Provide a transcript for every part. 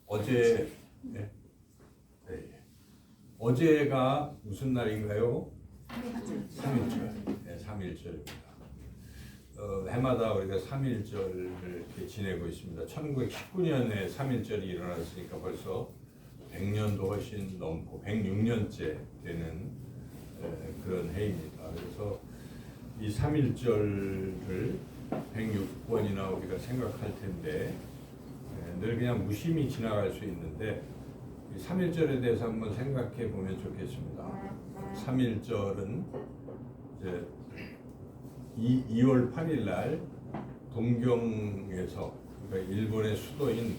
어제 어제가 무슨 날인가요? 3.1절. 네, 3.1절입니다. 해마다 우리가 3.1절을 이렇게 지내고 있습니다. 1919년에 3.1절이 일어났으니까 벌써 100년도 훨씬 넘고 106년째 되는 그런 해입니다. 그래서 이 3.1절을 106번이나 우리가 생각할 텐데 늘 그냥 무심히 지나갈 수 있는데 3.1절에 대해서 한번 생각해 보면 좋겠습니다. 3.1절은 이제 2월 8일 날 동경에서, 그러니까 일본의 수도인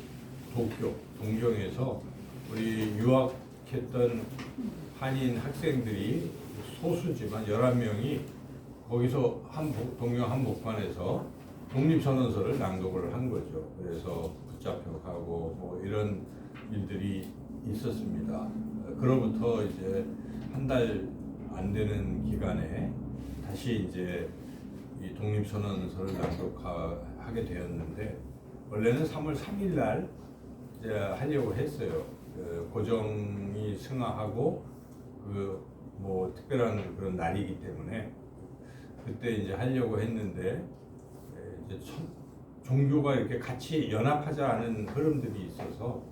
도쿄, 동경에서 우리 유학했던 한인 학생들이 소수지만 11명이 거기서 동경 한복판에서 독립선언서를 낭독을 한 거죠. 그래서 붙잡혀가고 뭐 이런 일들이 있었습니다. 그로부터 이제 한 달 안 되는 기간에 다시 이제 이 독립선언서를 낭독하게 되었는데, 원래는 3월 3일 날 이제 하려고 했어요. 고정이 승하하고 뭐 특별한 그런 날이기 때문에 그때 이제 하려고 했는데, 이제 종교가 이렇게 같이 연합하자는 흐름들이 있어서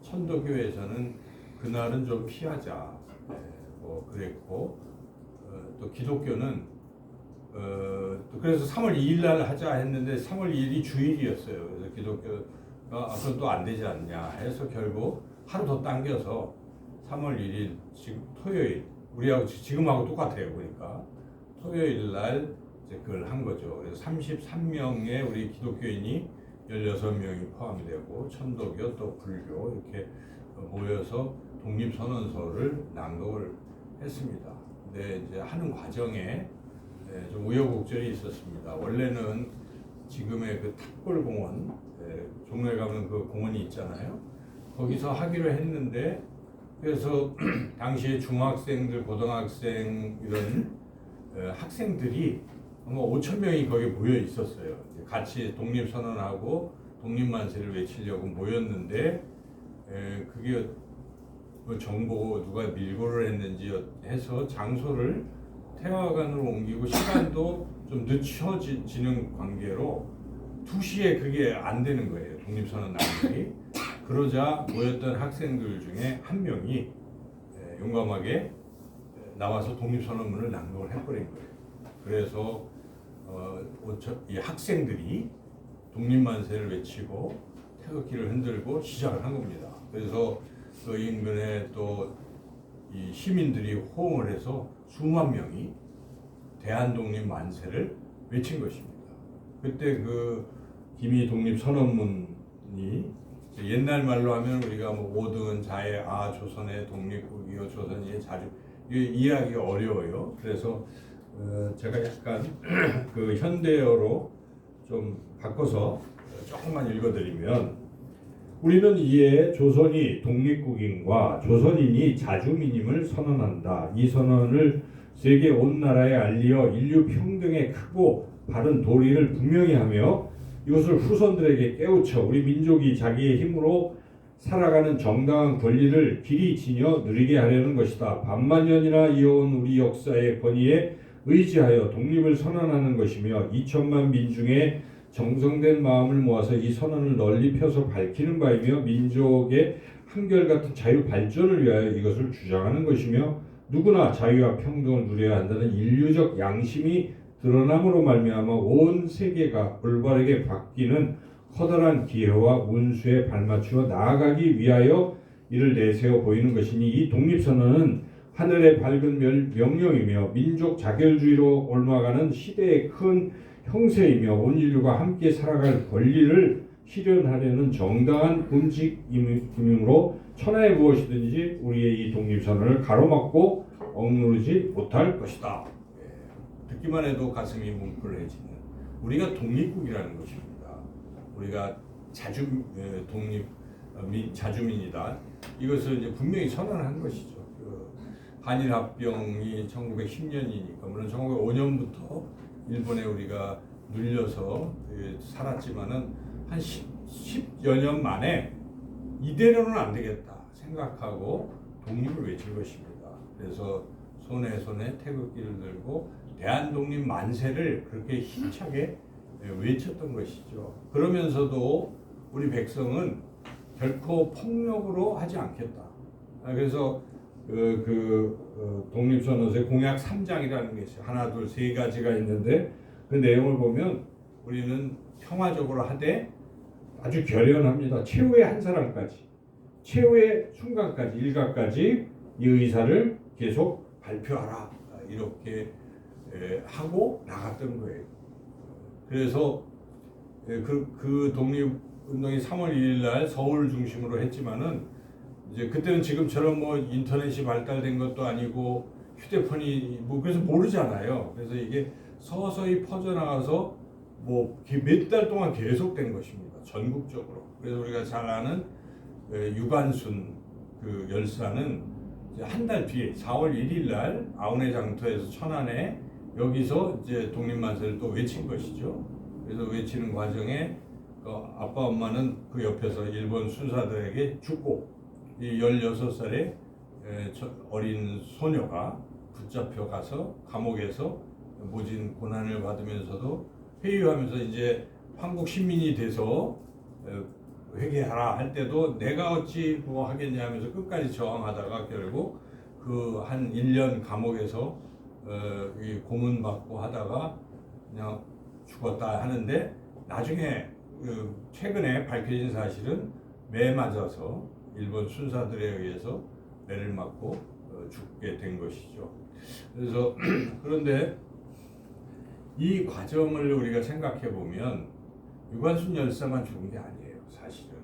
천도교에서는 그날은 좀 피하자, 뭐 그랬고, 또 기독교는 또 그래서 3월 2일 날 하자 했는데 3월 2일이 주일이었어요. 그래서 기독교가 그건 또 안 되지 않냐 해서 결국 하루 더 당겨서 3월 1일 지금 토요일, 우리하고 지금하고 똑같아요. 보니까 토요일 날 이제 그걸 한 거죠. 그래서 33명의 우리 기독교인이 16명이 포함되고 천도교 또 불교 이렇게 모여서 독립선언서를 낭독을 했습니다. 근데 이제 하는 과정에 좀 우여곡절이 있었습니다. 원래는 지금의 그 탑골공원, 종로에 가면 그 공원이 있잖아요. 거기서 하기로 했는데, 그래서 당시에 중학생들, 고등학생 이런 학생들이 아마 5,000명이 거기에 모여 있었어요. 같이 독립선언하고 독립만세를 외치려고 모였는데, 그게 뭐 정보 누가 밀고를 했는지 해서 장소를 태화관으로 옮기고 시간도 좀 늦춰지는 관계로 2시에 그게 안 되는 거예요. 독립선언 낭독이. 그러자 모였던 학생들 중에 한 명이 용감하게 나와서 독립선언문을 낭독을 해버린 거예요. 그래서 이 학생들이 독립만세를 외치고 태극기를 흔들고 시작을 한 겁니다. 그래서 그 인근에 또 이 시민들이 호응을 해서 수만 명이 대한독립만세를 외친 것입니다. 그때 그 기미 독립선언문이 옛날 말로 하면 우리가 뭐 5등 자의 조선의 독립국이요 조선의 자주, 이해하기가 어려워요. 그래서 제가 약간 그 현대어로 좀 바꿔서 조금만 읽어드리면, 우리는 이에 조선이 독립국인과 조선인이 자주민임을 선언한다. 이 선언을 세계 온 나라에 알리어 인류 평등의 크고 바른 도리를 분명히 하며 이것을 후손들에게 깨우쳐 우리 민족이 자기의 힘으로 살아가는 정당한 권리를 길이 지녀 누리게 하려는 것이다. 반만년이나 이어온 우리 역사의 권위에 의지하여 독립을 선언하는 것이며 2천만 민중의 정성된 마음을 모아서 이 선언을 널리 펴서 밝히는 바이며 민족의 한결같은 자유 발전을 위하여 이것을 주장하는 것이며 누구나 자유와 평등을 누려야 한다는 인류적 양심이 드러남으로 말미암아 온 세계가 올바르게 바뀌는 커다란 기회와 운수에 발맞추어 나아가기 위하여 이를 내세워 보이는 것이니 이 독립선언은 하늘의 밝은 명령이며 민족 자결주의로 옮아가는 시대의 큰 형세이며 온 인류가 함께 살아갈 권리를 실현하려는 정당한 움직임이므로 천하에 무엇이든지 우리의 이 독립선언을 가로막고 억누르지 못할 것이다. 듣기만 해도 가슴이 뭉클해지는, 우리가 독립국이라는 것입니다. 우리가 자주민이다. 이것을 이제 분명히 선언한 것이죠. 그 한일 합병이 1910년이니까 물론 1905년부터 일본에 우리가 눌려서 살았지만은 한 10여 년 만에 이대로는 안 되겠다 생각하고 독립을 외친 것입니다. 그래서 손에 태극기를 들고 대한독립 만세를 그렇게 힘차게 외쳤던 것이죠. 그러면서도 우리 백성은 결코 폭력으로 하지 않겠다. 그래서 독립선언서의 공약 3장이라는 게 있어요. 하나, 둘, 세 가지가 있는데 그 내용을 보면 우리는 평화적으로 하되 아주 결연합니다. 최후의 한 사람까지, 최후의 순간까지, 일각까지 이 의사를 계속 발표하라. 이렇게 하고 나갔던 거예요. 그래서 그 독립운동이 3월 1일 날 서울 중심으로 했지만은 이제 그때는 지금처럼 뭐 인터넷이 발달된 것도 아니고 휴대폰이 뭐 그래서 모르잖아요. 그래서 이게 서서히 퍼져나가서 뭐 몇 달 동안 계속된 것입니다. 전국적으로. 그래서 우리가 잘 아는 유관순 그 열사는 한 달 뒤에 4월 1일 날 아우네 장터에서 천안에 여기서 이제 독립만세를 또 외친 것이죠. 그래서 외치는 과정에 아빠 엄마는 그 옆에서 일본 순사들에게 죽고 이 16살의 어린 소녀가 붙잡혀 가서 감옥에서 모진 고난을 받으면서도 회유하면서 이제 한국 시민이 돼서 회개하라 할 때도 내가 어찌 뭐 하겠냐 하면서 끝까지 저항하다가 결국 그 한 1년 감옥에서 이 고문받고 하다가 그냥 죽었다 하는데 나중에 최근에 밝혀진 사실은 매 맞아서 일본 순사들에 의해서 매를 맞고 죽게 된 것이죠. 그래서 그런데 이 과정을 우리가 생각해 보면 유관순 열사만 죽은 게 아니에요. 사실은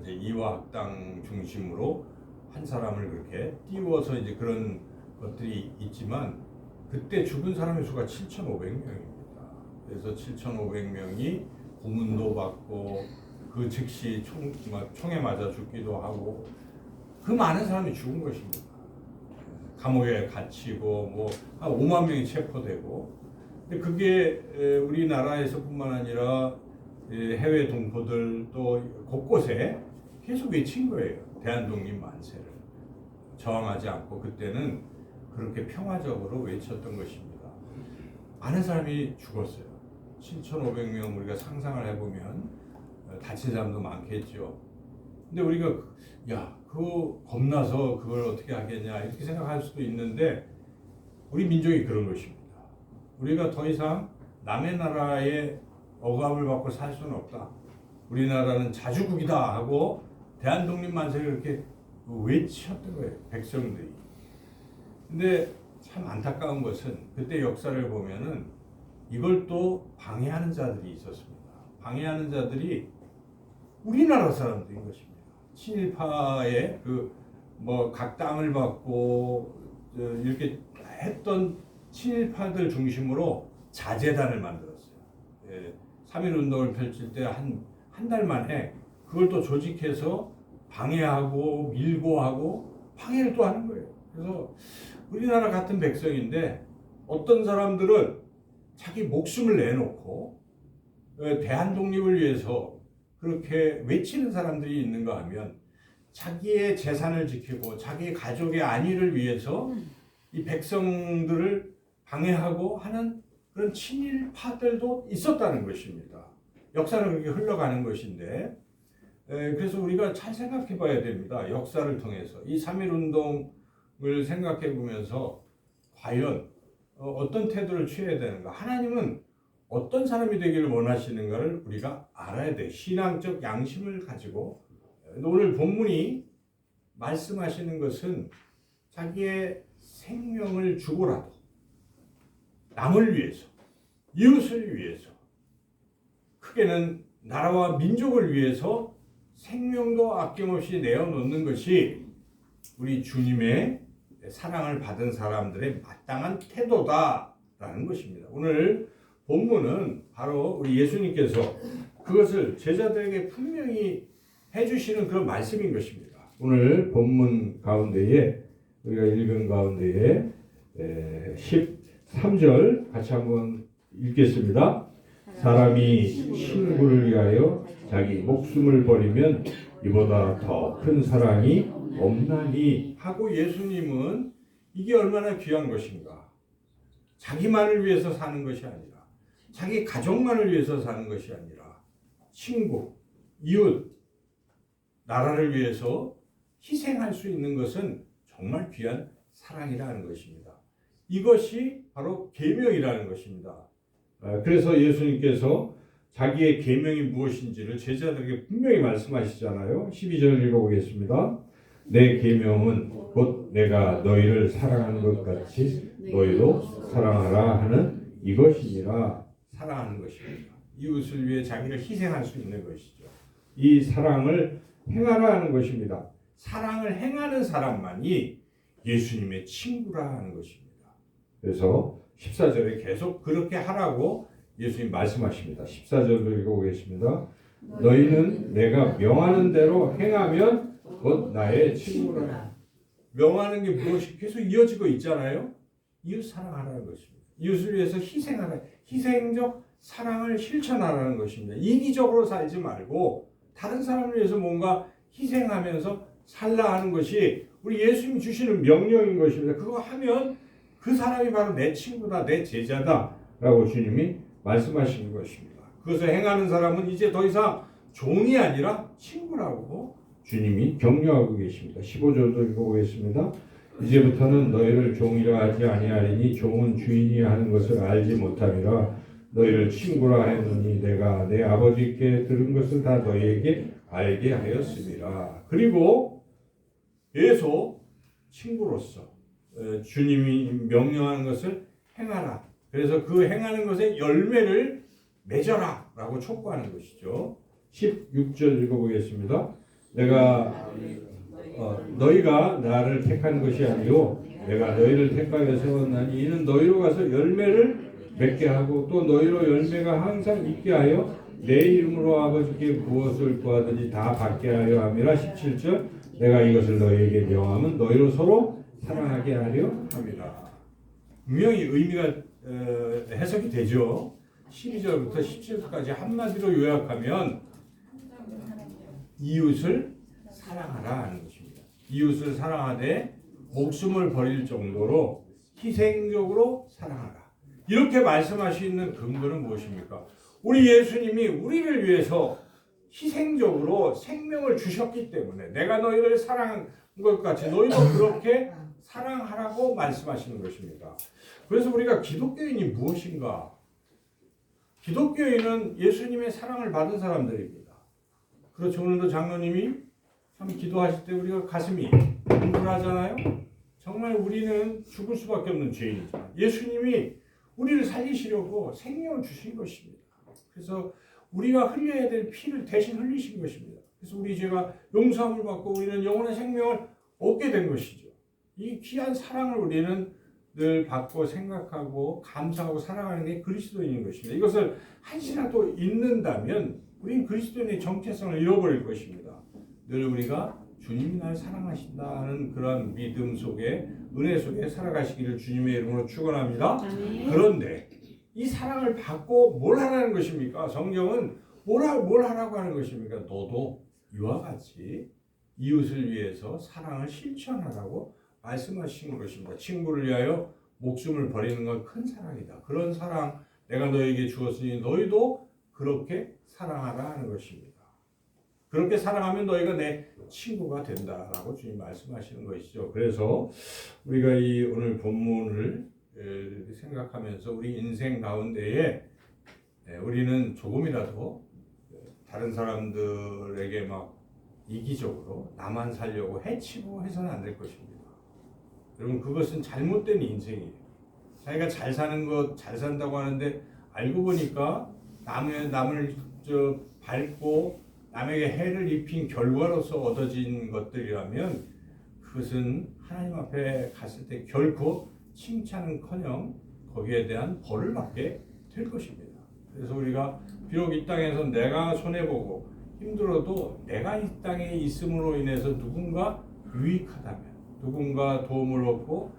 이제 이화학당 중심으로 한 사람을 그렇게 띄워서 이제 그런 것들이 있지만 그때 죽은 사람의 수가 7,500명입니다. 그래서 7,500명이 고문도 받고 그 즉시 총에 맞아 죽기도 하고 그 많은 사람이 죽은 것입니다. 감옥에 갇히고 뭐 한 5만 명이 체포되고 근데 그게 우리나라에서뿐만 아니라 해외 동포들 또 곳곳에 계속 외친 거예요. 대한독립 만세를 저항하지 않고 그때는 그렇게 평화적으로 외쳤던 것입니다. 많은 사람이 죽었어요. 7,500명 우리가 상상을 해보면 다친 사람도 많겠죠. 근데 우리가 그거 겁나서 그걸 어떻게 하겠냐 이렇게 생각할 수도 있는데 우리 민족이 그런 것입니다. 우리가 더 이상 남의 나라의 억압을 받고 살 수는 없다. 우리나라는 자주국이다 하고 대한독립 만세를 그렇게 외쳤던 거예요. 백성들이. 근데 참 안타까운 것은 그때 역사를 보면은 이걸 또 방해하는 자들이 있었습니다. 방해하는 자들이 우리나라 사람들인 것입니다. 친일파의 각 땅을 받고 이렇게 했던 친일파들 중심으로 자재단을 만들었어요. 3.1 운동을 펼칠 때 한 달 만에 그걸 또 조직해서 방해하고 밀고 하고 방해를 또 하는 거예요. 그래서 우리나라 같은 백성인데 어떤 사람들은 자기 목숨을 내놓고 대한독립을 위해서 그렇게 외치는 사람들이 있는가 하면 자기의 재산을 지키고 자기 가족의 안위를 위해서 이 백성들을 방해하고 하는 그런 친일파들도 있었다는 것입니다. 역사는 그렇게 흘러가는 것인데 그래서 우리가 잘 생각해 봐야 됩니다. 역사를 통해서 이 3.1 운동을 생각해 보면서 과연 어떤 태도를 취해야 되는가, 하나님은 어떤 사람이 되기를 원하시는가를 우리가 알아야 돼. 신앙적 양심을 가지고. 오늘 본문이 말씀하시는 것은 자기의 생명을 주고라도 남을 위해서, 이웃을 위해서, 크게는 나라와 민족을 위해서 생명도 아낌없이 내어놓는 것이 우리 주님의 사랑을 받은 사람들의 마땅한 태도다라는 것입니다. 오늘 본문은 바로 우리 예수님께서 그것을 제자들에게 분명히 해주시는 그런 말씀인 것입니다. 오늘 본문 가운데에 우리가 읽은 가운데에 13절 같이 한번 읽겠습니다. 사람이 친구를 위하여 자기 목숨을 버리면 이보다 더 큰 사랑이 없나니 하고 예수님은 이게 얼마나 귀한 것인가. 자기만을 위해서 사는 것이 아니라 자기 가족만을 위해서 사는 것이 아니라 친구, 이웃, 나라를 위해서 희생할 수 있는 것은 정말 귀한 사랑이라는 것입니다. 이것이 바로 계명이라는 것입니다. 그래서 예수님께서 자기의 계명이 무엇인지를 제자들에게 분명히 말씀하시잖아요. 12절 읽어보겠습니다. 내 계명은 곧 내가 너희를 사랑하는 것 같이 너희도 사랑하라 하는 이것이니라. 사랑하는 것입니다. 이웃을 위해 자기를 희생할 수 있는 것이죠. 이 사랑을 행하라 하는 것입니다. 사랑을 행하는 사람만이 예수님의 친구라 하는 것입니다. 그래서 14절에 계속 그렇게 하라고 예수님 말씀하십니다. 14절도 읽어보겠습니다. 너희는 내가 명하는 대로 행하면 곧 나의 친구라. 명하는 게 무엇이 계속 이어지고 있잖아요. 이웃 사랑하라는 것입니다. 이웃을 위해서 희생하라. 희생적 사랑을 실천하라는 것입니다. 이기적으로 살지 말고 다른 사람을 위해서 뭔가 희생하면서 살라 하는 것이 우리 예수님이 주시는 명령인 것입니다. 그거 하면 그 사람이 바로 내 친구다, 내 제자다 라고 주님이 말씀하시는 것입니다. 그것을 행하는 사람은 이제 더 이상 종이 아니라 친구라고 주님이 격려하고 계십니다. 15절도 읽어보겠습니다. 이제부터는 너희를 종이라 하지 아니하리니 종은 주인이 하는 것을 알지 못함이라. 너희를 친구라 했느니 내가 내 아버지께 들은 것을 다 너희에게 알게 하였습니다. 그리고 계속 친구로서 주님이 명령하는 것을 행하라. 그래서 그 행하는 것의 열매를 맺어라 라고 촉구하는 것이죠. 16절 읽어보겠습니다. 내가 너희가 나를 택한 것이 아니요 내가 너희를 택하여 세웠나니 이는 너희로 가서 열매를 맺게 하고 또 너희로 열매가 항상 있게 하여 내 이름으로 아버지께 무엇을 구하든지 다 받게 하려 함이라. 17절 내가 이것을 너희에게 명하면 너희로 서로 사랑하게 하려 함이라. 분명히 의미가 해석이 되죠. 12절부터 17절까지 한마디로 요약하면 이웃을 사랑하라 하는 것입니다. 이웃을 사랑하되 목숨을 버릴 정도로 희생적으로 사랑하라. 이렇게 말씀하시는 근거는 무엇입니까? 우리 예수님이 우리를 위해서 희생적으로 생명을 주셨기 때문에 내가 너희를 사랑한 것 같이 너희도 그렇게 사랑하라고 말씀하시는 것입니다. 그래서 우리가 기독교인이 무엇인가? 기독교인은 예수님의 사랑을 받은 사람들입니다. 그렇죠. 오늘도 장로님이 참 기도하실 때 우리가 가슴이 뭉클하잖아요. 정말 우리는 죽을 수밖에 없는 죄인이죠. 예수님이 우리를 살리시려고 생명을 주신 것입니다. 그래서 우리가 흘려야 될 피를 대신 흘리신 것입니다. 그래서 우리 죄가 용서함을 받고 우리는 영원한 생명을 얻게 된 것이죠. 이 귀한 사랑을 우리는 늘 받고 생각하고 감사하고 사랑하는 게 그리스도인인 것입니다. 이것을 한시라도 잊는다면 우리는 그리스도인의 정체성을 잃어버릴 것입니다. 늘 우리가 주님이 날 사랑하신다는 그런 믿음 속에 은혜 속에 살아가시기를 주님의 이름으로 축원합니다. 그런데 이 사랑을 받고 뭘 하라는 것입니까? 성경은 뭘 하라고 하는 것입니까? 너도 이와 같이 이웃을 위해서 사랑을 실천하라고 말씀하시는 것입니다. 친구를 위하여 목숨을 버리는 건 큰 사랑이다. 그런 사랑 내가 너에게 주었으니 너희도 그렇게 사랑하라 하는 것입니다. 그렇게 사랑하면 너희가 내 친구가 된다라고 주님 말씀하시는 것이죠. 그래서 우리가 이 오늘 본문을 생각하면서 우리 인생 가운데에 우리는 조금이라도 다른 사람들에게 막 이기적으로 나만 살려고 해치고 해서는 안 될 것입니다. 여러분 그것은 잘못된 인생이에요. 자기가 잘 사는 것, 잘 산다고 하는데 알고 보니까 남을 밟고 남에게 해를 입힌 결과로서 얻어진 것들이라면 그것은 하나님 앞에 갔을 때 결코 칭찬은커녕 거기에 대한 벌을 받게 될 것입니다. 그래서 우리가 비록 이 땅에서 내가 손해보고 힘들어도 내가 이 땅에 있음으로 인해서 누군가 유익하다면, 누군가 도움을 얻고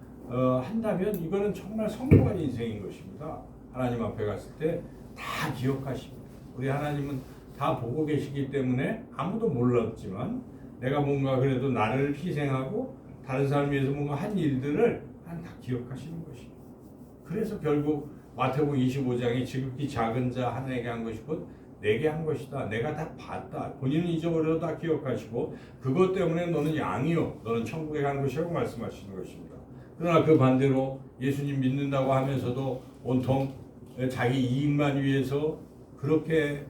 한다면 이거는 정말 성공한 인생인 것입니다. 하나님 앞에 갔을 때 다 기억하십니다. 우리 하나님은 다 보고 계시기 때문에 아무도 몰랐지만 내가 뭔가 그래도 나를 희생하고 다른 사람을 위해서 뭔가 한 일들을 다 기억하시는 것입니다. 그래서 결국 마태복음 25장에 지극히 작은 자 하나에게 한 것이 곧 내게 한 것이다. 내가 다 봤다. 본인은 잊어버려도 다 기억하시고 그것 때문에 너는 양이요 너는 천국에 가는 것이라고 말씀하시는 것입니다. 그러나 그 반대로 예수님 믿는다고 하면서도 온통 자기 이익만 위해서 그렇게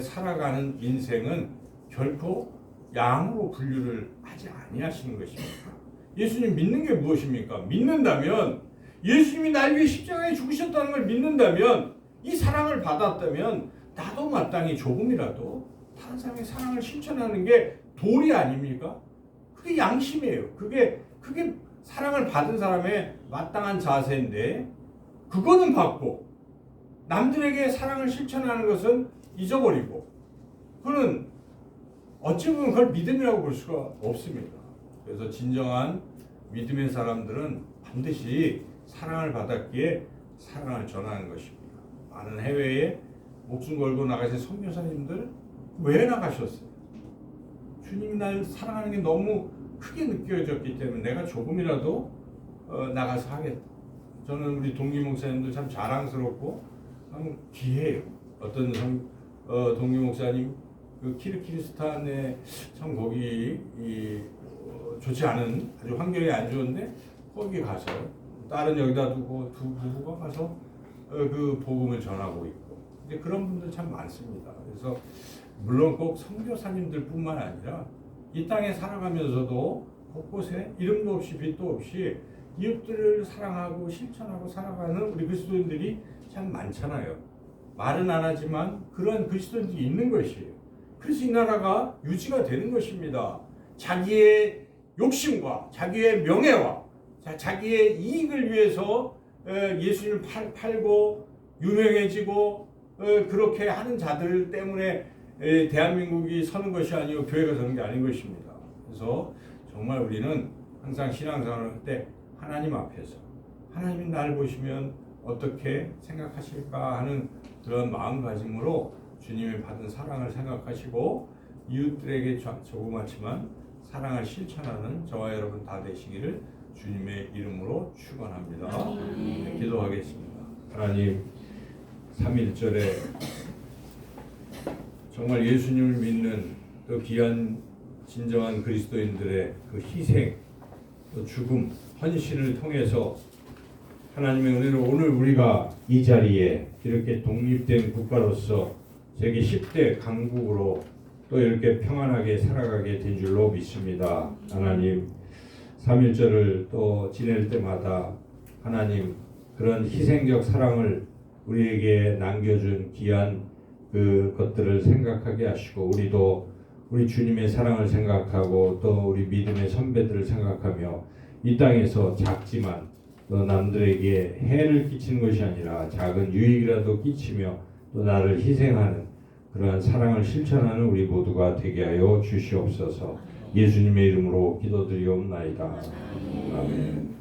살아가는 인생은 결코 양으로 분류를 하지 아니하시는 것입니다. 예수님 믿는 게 무엇입니까? 믿는다면 예수님이 날 위해 십자가에 죽으셨다는 걸 믿는다면 이 사랑을 받았다면 나도 마땅히 조금이라도 다른 사람의 사랑을 실천하는 게 도리 아닙니까? 그게 양심이에요. 그게 사랑을 받은 사람의 마땅한 자세인데 그거는 받고 남들에게 사랑을 실천하는 것은 잊어버리고 그는 어찌 보면 그걸 믿음이라고 볼 수가 없습니다. 그래서 진정한 믿음의 사람들은 반드시 사랑을 받았기에 사랑을 전하는 것입니다. 많은 해외에 목숨 걸고 나가신 선교사님들 왜 나가셨어요? 주님이 날 사랑하는 게 너무 크게 느껴졌기 때문에 내가 조금이라도 나가서 하겠다. 저는 우리 동기 목사님도 참 자랑스럽고 참 귀해요. 어떤 동기 목사님 그 키르기스탄에 참 거기 좋지 않은 아주 환경이 안 좋은데 거기 가서 딸은 여기다 두고 두 부부가 가서 그 복음을 전하고 있고 근데 그런 분들 참 많습니다. 그래서 물론 꼭 선교사님들뿐만 아니라 이 땅에 살아가면서도 곳곳에 이름도 없이 빛도 없이 이웃들을 사랑하고 실천하고 살아가는 우리 그리스도인들이 참 많잖아요. 말은 안 하지만 그런 그리스도인들이 있는 것이에요. 그래서 이 나라가 유지가 되는 것입니다. 자기의 욕심과 자기의 명예와 자기의 이익을 위해서 예수님을 팔고 유명해지고 그렇게 하는 자들 때문에 대한민국이 서는 것이 아니고 교회가 서는 게 아닌 것입니다. 그래서 정말 우리는 항상 신앙생활을 할 때 하나님 앞에서 하나님이 나를 보시면 어떻게 생각하실까 하는 그런 마음가짐으로 주님이 받은 사랑을 생각하시고 이웃들에게 조그맣지만 사랑을 실천하는 저와 여러분 다 되시기를 주님의 이름으로 축원합니다. 네, 기도하겠습니다. 하나님 3.1절에 정말 예수님을 믿는 그 귀한 진정한 그리스도인들의 그 희생, 또 죽음, 헌신을 통해서 하나님의 은혜로 오늘 우리가 이 자리에 이렇게 독립된 국가로서 세계 10대 강국으로 또 이렇게 평안하게 살아가게 된 줄로 믿습니다. 하나님 3.1절을 또 지낼 때마다 하나님 그런 희생적 사랑을 우리에게 남겨준 귀한 그 것들을 생각하게 하시고 우리도 우리 주님의 사랑을 생각하고 또 우리 믿음의 선배들을 생각하며 이 땅에서 작지만 또 남들에게 해를 끼치는 것이 아니라 작은 유익이라도 끼치며 또 나를 희생하는 그러한 사랑을 실천하는 우리 모두가 되게 하여 주시옵소서. 예수님의 이름으로 기도드리옵나이다. 아멘.